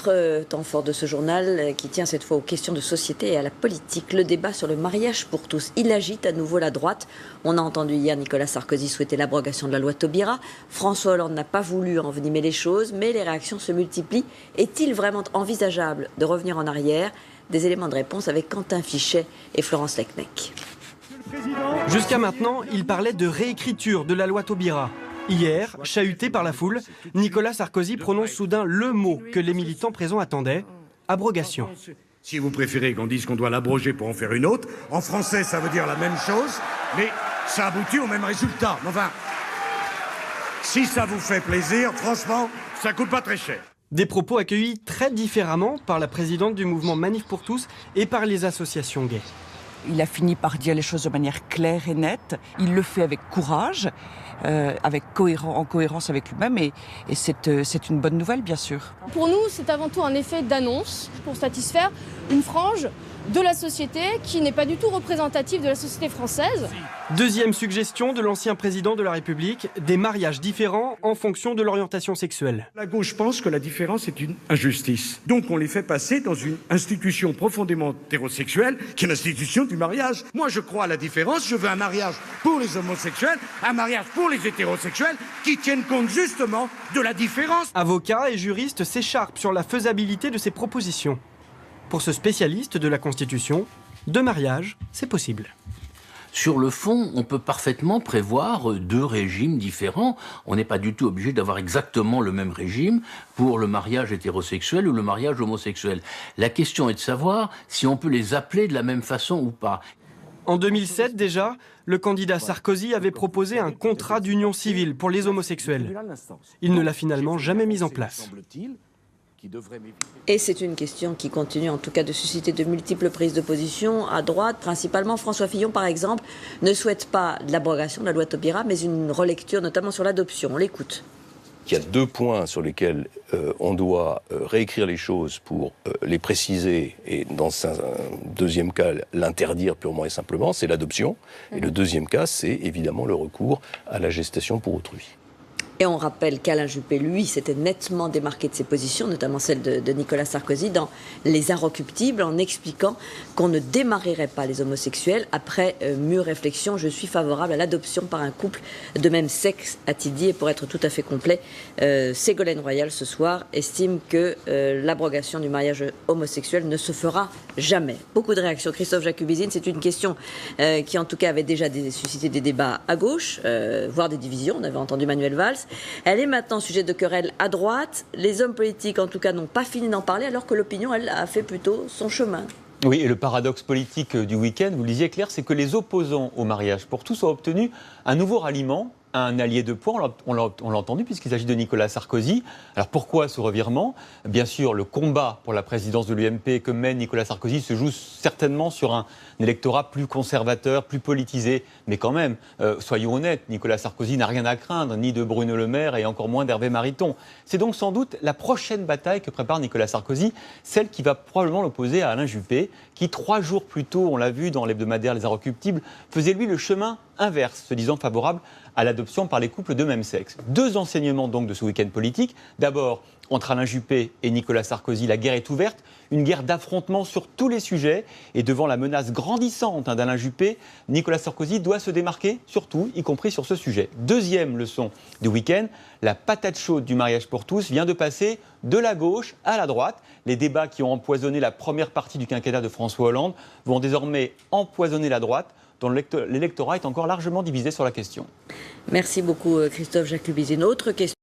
Autre temps fort de ce journal qui tient cette fois aux questions de société et à la politique. Le débat sur le mariage pour tous. Il agite à nouveau la droite. On a entendu hier Nicolas Sarkozy souhaiter l'abrogation de la loi Taubira. François Hollande n'a pas voulu envenimer les choses, mais les réactions se multiplient. Est-il vraiment envisageable de revenir en arrière? Des éléments de réponse avec Quentin Fichet et Florence Lecnec. Jusqu'à maintenant, il parlait de réécriture de la loi Taubira. Hier, chahuté par la foule, Nicolas Sarkozy prononce soudain le mot que les militants présents attendaient, abrogation. Si vous préférez qu'on dise qu'on doit l'abroger pour en faire une autre, en français ça veut dire la même chose, mais ça aboutit au même résultat. Enfin, si ça vous fait plaisir, franchement, ça coûte pas très cher. Des propos accueillis très différemment par la présidente du mouvement Manif pour tous et par les associations gays. Il a fini par dire les choses de manière claire et nette. Il le fait avec courage, en cohérence avec lui-même, et c'est une bonne nouvelle, bien sûr. Pour nous, c'est avant tout un effet d'annonce pour satisfaire une frange de la société qui n'est pas du tout représentative de la société française. Deuxième suggestion de l'ancien président de la République, des mariages différents en fonction de l'orientation sexuelle. La gauche pense que la différence est une injustice. Donc on les fait passer dans une institution profondément hétérosexuelle, qui est l'institution du mariage. Moi je crois à la différence, je veux un mariage pour les homosexuels, un mariage pour les hétérosexuels, qui tiennent compte justement de la différence. Avocats et juristes s'écharpent sur la faisabilité de ces propositions. Pour ce spécialiste de la Constitution, deux mariages, c'est possible. Sur le fond, on peut parfaitement prévoir deux régimes différents. On n'est pas du tout obligé d'avoir exactement le même régime pour le mariage hétérosexuel ou le mariage homosexuel. La question est de savoir si on peut les appeler de la même façon ou pas. En 2007 déjà, le candidat Sarkozy avait proposé un contrat d'union civile pour les homosexuels. Il ne l'a finalement jamais mis en place. Et c'est une question qui continue en tout cas de susciter de multiples prises de position à droite. Principalement, François Fillon, par exemple, ne souhaite pas l'abrogation de la loi Taubira, mais une relecture, notamment sur l'adoption. On l'écoute. Il y a deux points sur lesquels on doit réécrire les choses pour les préciser et dans un deuxième cas l'interdire purement et simplement, c'est l'adoption. Et le deuxième cas, c'est évidemment le recours à la gestation pour autrui. Et on rappelle qu'Alain Juppé, lui, s'était nettement démarqué de ses positions, notamment celle de Nicolas Sarkozy, dans Les Inrecuptibles, en expliquant qu'on ne démarrerait pas les homosexuels. Après mûre réflexion, je suis favorable à l'adoption par un couple de même sexe, a-t-il dit. Et pour être tout à fait complet, Ségolène Royal, ce soir, estime que l'abrogation du mariage homosexuel ne se fera jamais. Beaucoup de réactions. Christophe Jacubizine, c'est une question qui, en tout cas, avait déjà suscité des débats à gauche, voire des divisions. On avait entendu Manuel Valls. Elle est maintenant sujet de querelle à droite. Les hommes politiques, en tout cas, n'ont pas fini d'en parler, alors que l'opinion, elle, a fait plutôt son chemin. Oui, et le paradoxe politique du week-end, vous le disiez Claire, c'est que les opposants au mariage pour tous ont obtenu un nouveau ralliement, un allié de poids, on l'a entendu, puisqu'il s'agit de Nicolas Sarkozy. Alors pourquoi ce revirement? Bien sûr, le combat pour la présidence de l'UMP que mène Nicolas Sarkozy se joue certainement sur un électorat plus conservateur, plus politisé. Mais quand même, soyons honnêtes, Nicolas Sarkozy n'a rien à craindre, ni de Bruno Le Maire et encore moins d'Hervé Mariton. C'est donc sans doute la prochaine bataille que prépare Nicolas Sarkozy, celle qui va probablement l'opposer à Alain Juppé, qui 3 jours plus tôt, on l'a vu dans l'hebdomadaire Les Inrecuptibles, faisait lui le chemin inverse, se disant favorable à l'adoption par les couples de même sexe. Deux enseignements donc de ce week-end politique. D'abord, entre Alain Juppé et Nicolas Sarkozy, la guerre est ouverte, une guerre d'affrontement sur tous les sujets. Et devant la menace grandissante d'Alain Juppé, Nicolas Sarkozy doit se démarquer sur tout, y compris sur ce sujet. Deuxième leçon du week-end, la patate chaude du mariage pour tous vient de passer de la gauche à la droite. Les débats qui ont empoisonné la première partie du quinquennat de François Hollande vont désormais empoisonner la droite, dont l'électorat est encore largement divisé sur la question. Merci beaucoup Christophe Jacubizine. Autre question.